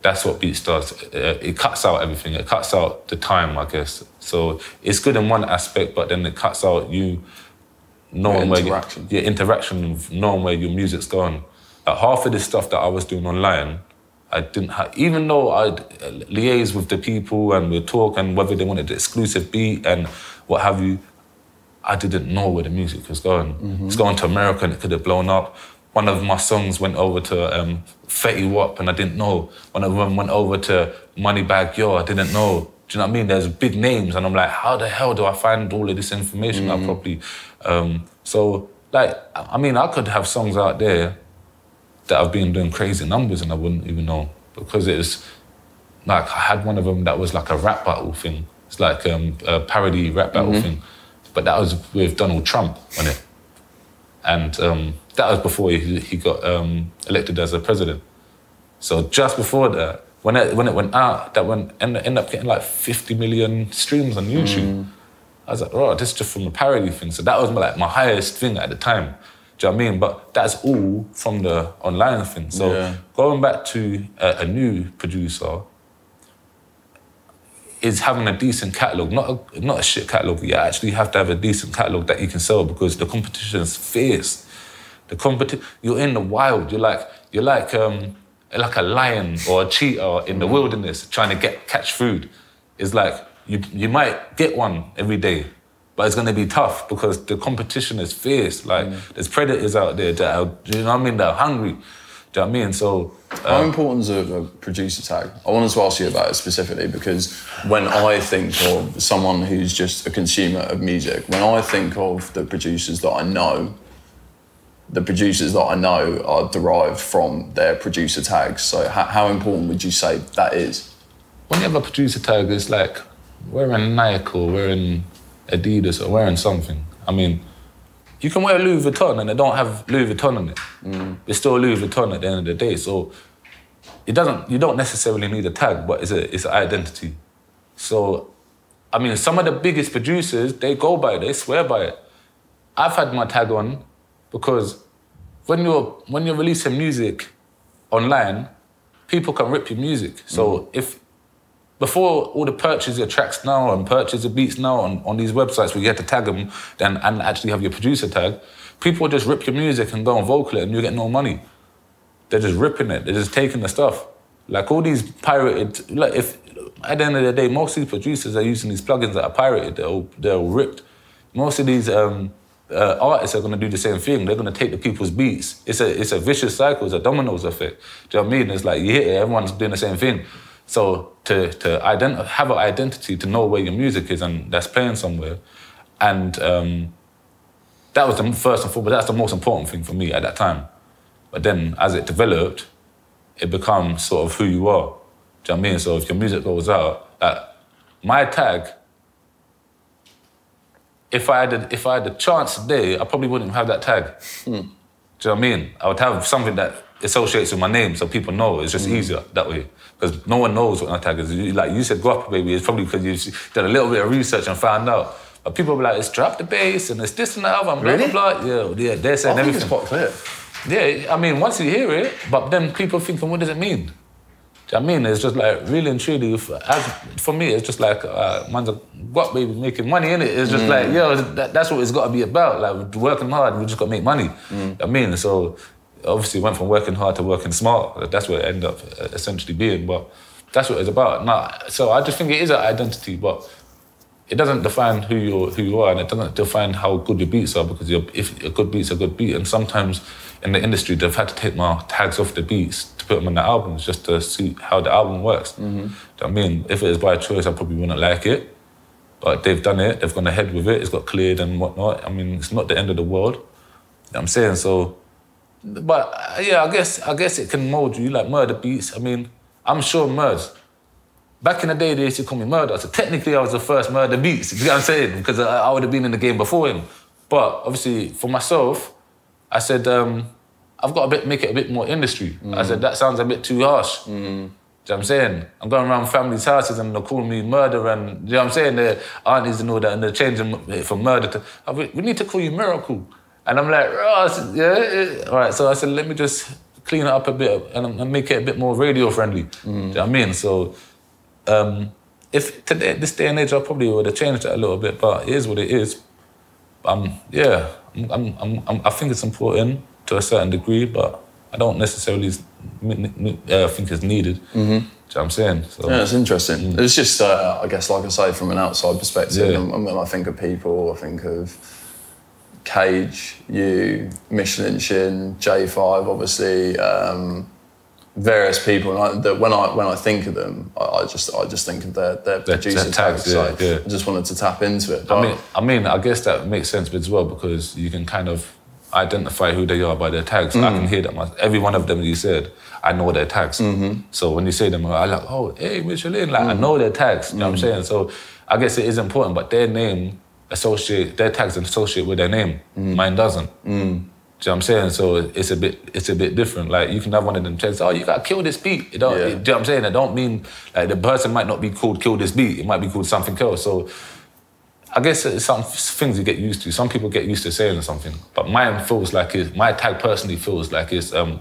That's what BeatStars, it cuts out everything. It cuts out the time, I guess. So it's good in one aspect, but then it cuts out you knowing your interaction of knowing where your music's going. Like half of this stuff that I was doing online, I didn't have, even though I'd liaise with the people and we'd talk and whether they wanted the exclusive beat and what have you, I didn't know where the music was going. It's going to America and it could have blown up. One of my songs went over to Fetty Wap and I didn't know. One of them went over to Moneybag Yo, I didn't know. Do you know what I mean? There's big names and I'm like, how the hell do I find all of this information out properly? So, like, I mean, I could have songs out there that have been doing crazy numbers and I wouldn't even know, because it's like, I had one of them that was like a rap battle thing. It's like a parody rap battle thing, but that was with Donald Trump on it. And that was before he got elected as a president. So just before that, when it went out, that ended up getting like 50 million streams on YouTube. I was like, oh, this is just from a parody thing. So that was my highest thing at the time. Do you know what I mean? But that's all from the online thing. So going back to a new producer is having a decent catalogue, not a shit catalogue. You actually have to have a decent catalogue that you can sell, because the competition is fierce. You're in the wild. You're like a lion or a cheetah in the wilderness trying to catch food. It's like you might get one every day, but it's going to be tough because the competition is fierce. Like there's predators out there that are, you know what I mean, that are hungry. Do you know what I mean? So how important is a producer tag? I wanted to ask you about it specifically because when I think of someone who's just a consumer of music, when I think of the producers that I know are derived from their producer tags. So how important would you say that is? When you have a producer tag, it's like wearing Nike or wearing Adidas or wearing something. I mean, you can wear Louis Vuitton and they don't have Louis Vuitton on it. It's still Louis Vuitton at the end of the day. So you don't necessarily need a tag, but it's an identity. So, I mean, some of the biggest producers, they go by it, they swear by it. I've had my tag on because when you're releasing music online, people can rip your music. So before all the purchase your tracks now and purchase your beats now on these websites where you have to tag them and actually have your producer tag, people just rip your music and go and vocal it and you get no money. They're just ripping it. They're just taking the stuff. Like all these pirated, like if at the end of the day, most of these producers are using these plugins that are pirated. They're all ripped. Most of these artists are going to do the same thing. They're going to take the people's beats. It's a vicious cycle. It's a dominoes effect. Do you know what I mean? It's like you hit it, everyone's doing the same thing. So to have an identity, to know where your music is and that's playing somewhere, and that was the first and foremost. That's the most important thing for me at that time. But then as it developed, it becomes sort of who you are. Do you know what I mean? So if your music goes out, my tag. If I had the chance today, I probably wouldn't have that tag. Do you know what I mean? I would have something that associates with my name so people know. It's just easier that way. Because no one knows what my tag is. Like you said, Gwappa Baby, it's probably because you've done a little bit of research and found out. But people be like, it's Drop the Bass and it's this and that and blah, really? blah, blah. Yeah, they're saying everything. It's quite clear. Yeah, I mean, once you hear it, but then people thinking, what does it mean? Do you know what I mean? It's just like, really and truly, for me, it's just like, man's a Gwappa Baby making money, innit? It's just like, that's what it's got to be about. Like, working hard, we just got to make money. You know what I mean? So, obviously, went from working hard to working smart. That's what it ended up essentially being, but that's what it's about. So I just think it is an identity, but it doesn't define who you are, and it doesn't define how good your beats are, because if a good beat's a good beat, and sometimes in the industry, they've had to take my tags off the beats to put them on the albums just to see how the album works. Do you know what I mean? If it was by choice, I probably wouldn't like it. But they've done it, they've gone ahead with it, it's got cleared and whatnot. I mean, it's not the end of the world. You know what I'm saying? So, but yeah, I guess it can mold you, like murder beats. I mean, I'm sure Murdz. Back in the day, they used to call me Murder. So technically, I was the first Murder beats. You know what I'm saying? Because I would have been in the game before him. But obviously, for myself, I said, I've got to make it a bit more industry. I said, that sounds a bit too harsh. Do you know what I'm saying? I'm going around families' houses and they're calling me Murder, and you know what I'm saying? Their aunties and all that, and they're changing it from Murder to, we need to call you Miracle. And I'm like, oh, yeah. All right, so I said, let me just clean it up a bit and make it a bit more radio friendly. Do you know what I mean? So, if today, this day and age, I probably would have changed it a little bit, but it is what it is. Yeah, I think it's important to a certain degree, but I don't necessarily think it's needed. Do you know what I'm saying? So, yeah, it's interesting. It's just, I guess, like I say, from an outside perspective, when I think of people, I think of Cage, you, Michelin Shin, J5, obviously, various people. And when I think of them, I just think of their producer tags. So I just wanted to tap into it. I mean, I guess that makes sense as well, because you can kind of identify who they are by their tags. I can hear that. Every one of them you said, I know their tags. So when you say them, I'm like, oh, hey, Michelin, like I know their tags. You know what I'm saying? So I guess it is important, but their name their tags associate with their name. Mine doesn't. Do you know what I'm saying? So it's a bit different. Like you can have one of them tags, oh, you gotta kill this beat. Do you know what I'm saying? I don't mean like the person might not be called kill this beat. It might be called something else. So I guess it's some things you get used to. Some people get used to saying something, but mine feels like my tag personally feels like it's a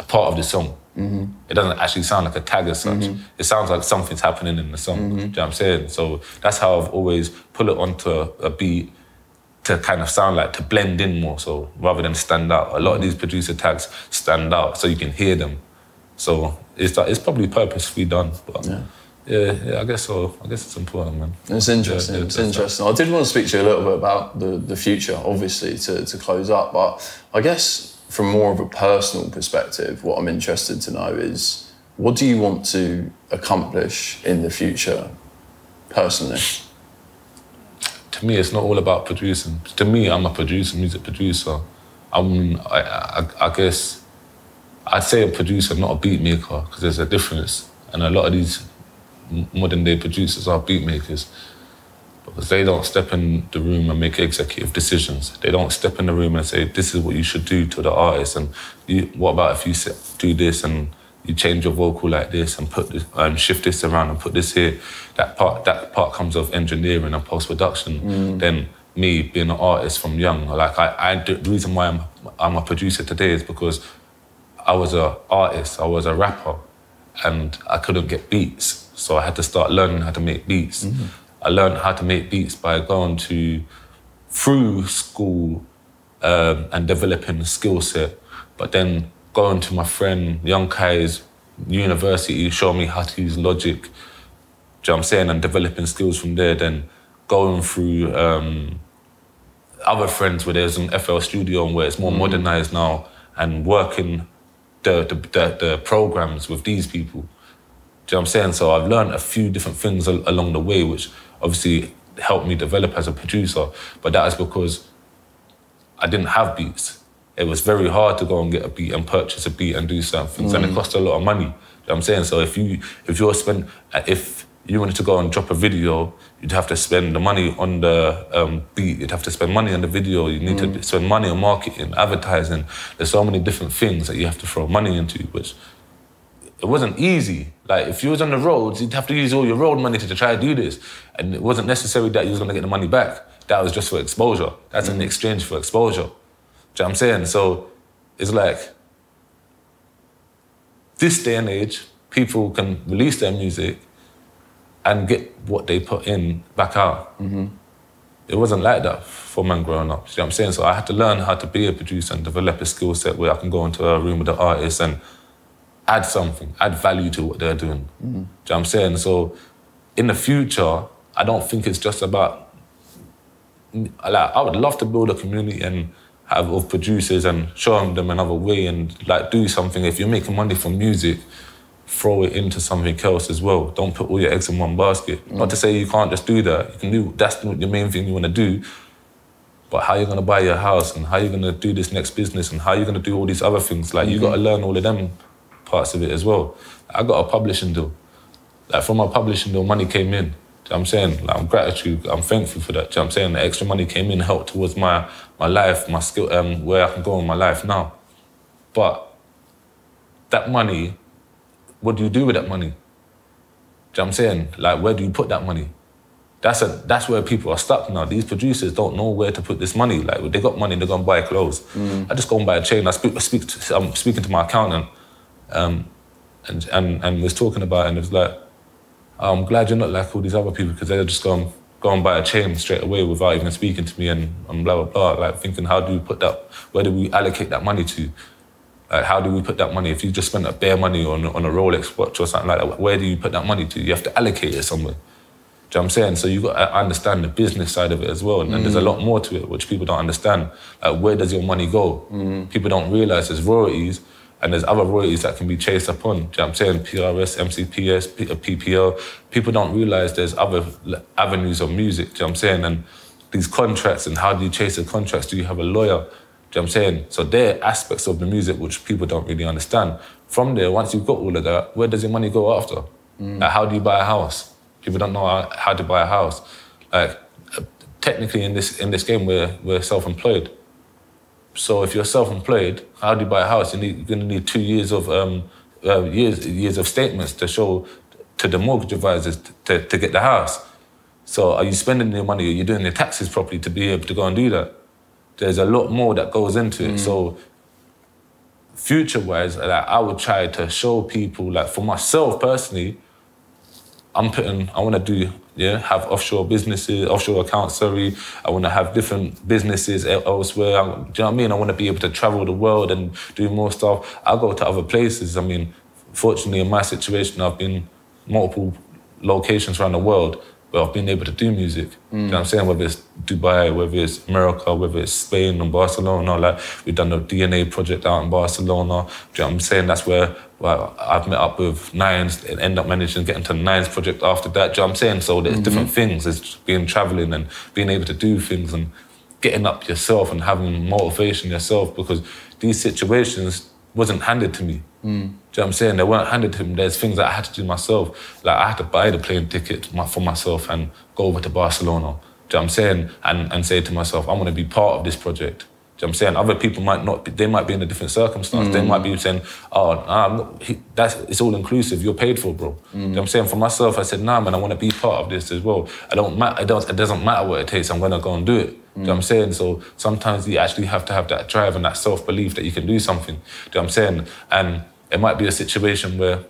part of the song. It doesn't actually sound like a tag as such. It sounds like something's happening in the song. Do you know what I'm saying? So that's how I've always put it onto a beat to kind of sound like, to blend in more, so rather than stand out. A lot of these producer tags stand out so you can hear them. So it's probably purposefully done, but yeah, I guess so. I guess it's important, man. It's interesting. It's interesting. I did want to speak to you a little bit about the future, obviously, to close up, but I guess from more of a personal perspective, what I'm interested to know is, what do you want to accomplish in the future, personally? To me, it's not all about producing. To me, I'm a producer, music producer. I guess I'd say a producer, not a beat maker, because there's a difference. And a lot of these modern day producers are beat makers, because they don't step in the room and make executive decisions. They don't step in the room and say, this is what you should do to the artist, and what about if you do this and you change your vocal like this and put this, shift this around and put this here. That part comes of engineering and post-production. Then me being an artist from young, like the reason why I'm a producer today is because I was an artist, I was a rapper, and I couldn't get beats. So I had to start learning how to make beats. I learned how to make beats by going through school and developing a skill set, but then going to my friend Young Kai's university, showing me how to use Logic, do you know what I'm saying, and developing skills from there, then going through other friends where there's an FL studio and where it's more modernized now, and working the programs with these people. Do you know what I'm saying? So I've learned a few different things along the way, which obviously helped me develop as a producer. But that is because I didn't have beats. It was very hard to go and get a beat and purchase a beat and do certain things, and it cost a lot of money. You know what I'm saying? So if you wanted to go and drop a video, you'd have to spend the money on the beat, you'd have to spend money on the video, you need to spend money on marketing, advertising. There's so many different things that you have to throw money into, which it wasn't easy. Like, if you was on the roads, you'd have to use all your road money to try to do this. And it wasn't necessary that you was gonna get the money back. That was just for exposure. That's an exchange for exposure. Do you know what I'm saying? So it's like, this day and age, people can release their music and get what they put in back out. It wasn't like that for man growing up. You know what I'm saying? So I had to learn how to be a producer and develop a skill set where I can go into a room with the artist and add something, add value to what they're doing. Do you know what I'm saying? So in the future, I don't think it's just about, like, I would love to build a community and have of producers and show them another way and like do something. If you're making money from music, throw it into something else as well. Don't put all your eggs in one basket. Not to say you can't just do that. You can do, that's your main thing you want to do. But how are you going to buy your house, and how are you going to do this next business, and how are you going to do all these other things? Like, you got to learn all of them parts of it as well. I got a publishing deal. Like, from my publishing deal, money came in. Do you know what I'm saying? Like, I'm thankful for that. Do you know what I'm saying? The extra money came in, helped towards my life, my skill, where I can go in my life now. But that money, what do you do with that money? Do you know what I'm saying? Like, where do you put that money? That's where people are stuck now. These producers don't know where to put this money. Like, when they got money, they're gonna buy clothes. I just go and buy a chain. I'm speaking to my accountant, and was talking about it, and it was like, I'm glad you're not like all these other people, because they're just go and buy a chain straight away without even speaking to me and blah, blah, blah. Like, thinking, how do we put that, where do we allocate that money to? Like, how do we put that money? If you just spend a bare money on a Rolex watch or something like that, where do you put that money to? You have to allocate it somewhere. Do you know what I'm saying? So you got to understand the business side of it as well. And there's a lot more to it, which people don't understand. Like, where does your money go? People don't realize there's royalties, and there's other royalties that can be chased upon. Do you know what I'm saying? PRS, MCPS, PPL. People don't realize there's other avenues of music. Do you know what I'm saying? And these contracts, and how do you chase the contracts? Do you have a lawyer? Do you know what I'm saying? So there are aspects of the music which people don't really understand. From there, once you've got all of that, where does your money go after? Like, how do you buy a house? People don't know how to buy a house. Like, technically in this game, we're self-employed. So if you're self-employed, how do you buy a house? You're going to need 2 years of years of statements to show to the mortgage advisors to get the house. So are you spending your money? Are you doing your taxes properly to be able to go and do that? There's a lot more that goes into it. So future-wise, like, I would try to show people, like, for myself personally, I want to have offshore businesses, offshore accounts, I want to have different businesses elsewhere. Do you know what I mean? I want to be able to travel the world and do more stuff. I'll go to other places. I mean, fortunately, in my situation, I've been multiple locations around the world where I've been able to do music. You know what I'm saying? Whether it's Dubai, whether it's America, whether it's Spain and Barcelona. Like, we've done the DNA project out in Barcelona. Do you know what I'm saying? That's where I've met up with Nines and end up managing to get into the Nines project after that. Do you know what I'm saying? So there's different things. It's being traveling and being able to do things and getting up yourself and having motivation yourself, because these situations wasn't handed to me. Do you know what I'm saying? They weren't handed to me. There's things that I had to do myself. Like, I had to buy the plane ticket for myself and go over to Barcelona. Do you know what I'm saying? And say to myself, I want to be part of this project. Do you know what I'm saying? Other people might not be, they might be in a different circumstance. They might be saying, it's all inclusive, you're paid for, bro. You know what I'm saying? For myself, I said, nah, man, I want to be part of this as well. It doesn't matter what it takes, I'm going to go and do it. Do you know what I'm saying? So sometimes you actually have to have that drive and that self-belief that you can do something. Do you know what I'm saying? And it might be a situation where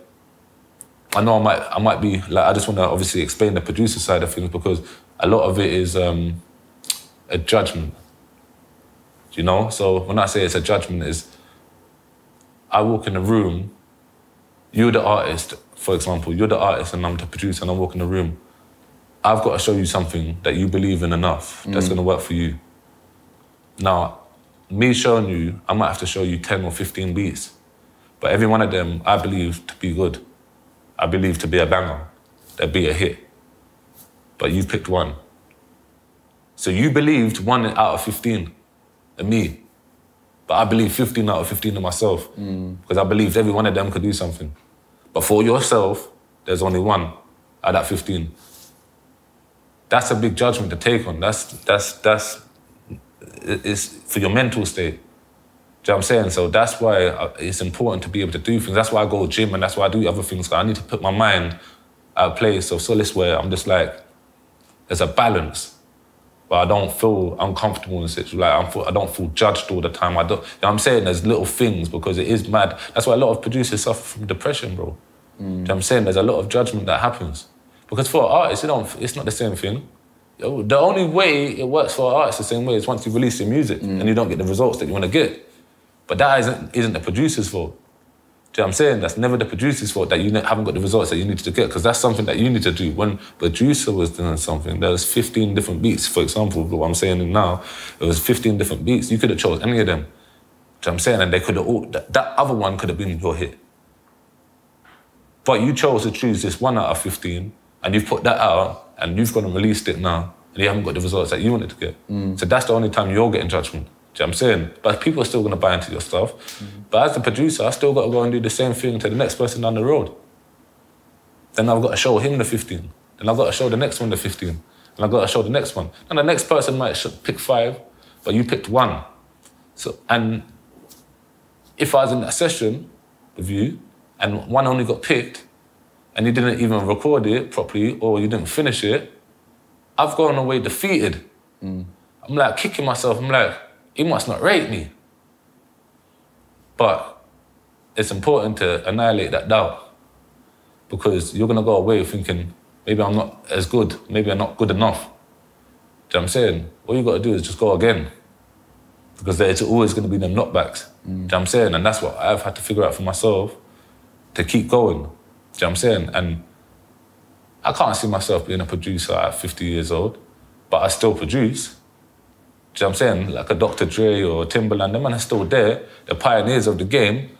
I know I might be, like, I just want to obviously explain the producer side of things, because a lot of it is a judgment. You know? So when I say it's a judgment, is I walk in a room, you're the artist, for example, you're the artist and I'm the producer, and I walk in the room. I've got to show you something that you believe in enough that's going to work for you. Now, me showing you, I might have to show you 10 or 15 beats. But every one of them, I believe to be good. I believe to be a banger, that be a hit. But you picked one. So you believed 1 out of 15 of me. But I believe 15 out of 15 of myself. Because I believed every one of them could do something. But for yourself, there's only 1 out of that 15. That's a big judgment to take on. It's for your mental state. Do you know what I'm saying? So that's why it's important to be able to do things. That's why I go to gym and that's why I do other things. I need to put my mind at a place of solace where I'm just like, there's a balance. But I don't feel uncomfortable in such, like I don't feel judged all the time. You know what I'm saying? There's little things because it is mad. That's why a lot of producers suffer from depression, bro. You know what I'm saying? There's a lot of judgment that happens. Because for artists, it's not the same thing. The only way it works for artists the same way is once you release your music and you don't get the results that you want to get. But that isn't the producer's fault. Do you know what I'm saying? That's never the producer's fault that you haven't got the results that you need to get, because that's something that you need to do. When the producer was doing something, there was 15 different beats. For example, what I'm saying now, it was 15 different beats. You could have chose any of them. Do you know what I'm saying? And they could have all, that other one could have been your hit. But you chose to choose this 1 out of 15, and you've put that out, and you've gone and released it now, and you haven't got the results that you wanted to get. So that's the only time you're getting judgment. Do you know what I'm saying? But people are still going to buy into your stuff. But as the producer, I still got to go and do the same thing to the next person down the road. Then I've got to show him the 15. Then I've got to show the next one the 15. And I've got to show the next one. And the next person might pick 5, but you picked 1. So, and if I was in that session with you, and 1 only got picked, and you didn't even record it properly, or you didn't finish it, I've gone away defeated. I'm like kicking myself. I'm like, he must not rate me. But it's important to annihilate that doubt, because you're gonna go away thinking, maybe I'm not as good, maybe I'm not good enough. Do you know what I'm saying? All you gotta do is just go again, because there's always gonna be them knockbacks. Do you know what I'm saying? And that's what I've had to figure out for myself, to keep going. Do you know what I'm saying? And I can't see myself being a producer at 50 years old, but I still produce. Do you know what I'm saying? Like a Dr. Dre or Timberland, them men are still there. They're pioneers of the game,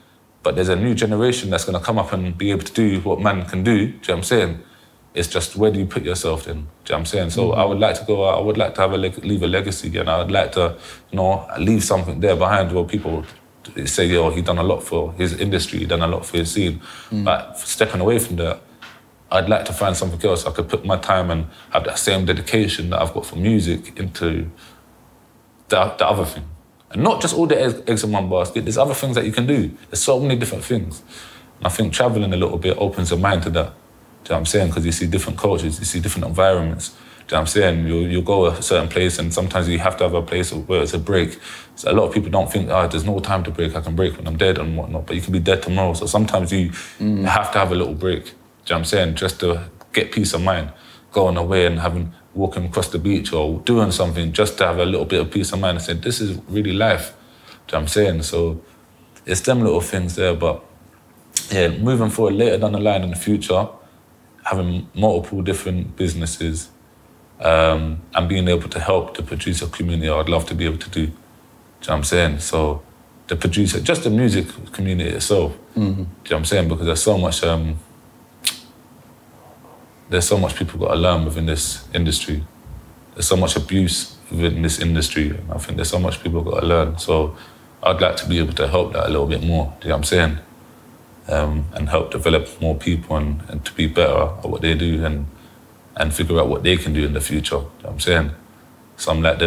but there's a new generation that's gonna come up and be able to do what man can do. Do you know what I'm saying? It's just, where do you put yourself in? Do you know what I'm saying? So I would like to go out, I would like to leave a legacy again. I would like to, leave something there behind where people say, yo, he done a lot for his industry, he done a lot for his scene. But stepping away from that, I'd like to find something else. I could put my time and have that same dedication that I've got for music into the other thing. And not just all the eggs in one basket, there's other things that you can do. There's so many different things. And I think traveling a little bit opens your mind to that. Do you know what I'm saying? Because you see different cultures, you see different environments. Do you know what I'm saying? You'll go a certain place and sometimes you have to have a place where it's a break. So a lot of people don't think, there's no time to break, I can break when I'm dead and whatnot, but you can be dead tomorrow. So sometimes you have to have a little break. Do you know what I'm saying? Just to get peace of mind, going away and walking across the beach or doing something just to have a little bit of peace of mind and say, this is really life. Do you know what I'm saying? So it's them little things there, but yeah, moving forward later down the line in the future, having multiple different businesses and being able to help the producer community, I'd love to be able to do. Do you know what I'm saying? So the producer, just the music community itself, do you know what I'm saying? Because there's so much people got to learn within this industry. There's so much abuse within this industry. And I think there's so much people got to learn. So I'd like to be able to help that a little bit more, do you know what I'm saying? And help develop more people and to be better at what they do and figure out what they can do in the future, do you know what I'm saying? So I'm like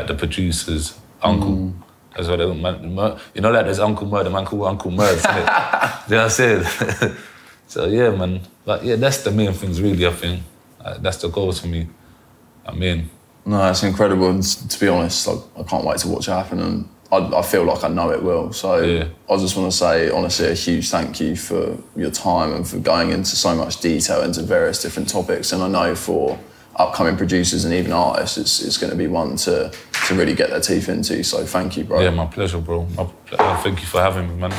the producer's uncle. That's what like there's Uncle Murdz, the man called Uncle Murdz, isn't it? Do you know what I'm saying? So yeah, man. But yeah, that's the main things really, I think. That's the goals for me. No, it's incredible, and to be honest, I can't wait to watch it happen, and I feel like I know it will. So yeah. I just want to say, honestly, a huge thank you for your time and for going into so much detail into various different topics. And I know for upcoming producers and even artists, it's going to be one to really get their teeth into. So thank you, bro. Yeah, my pleasure, bro. Thank you for having me, man.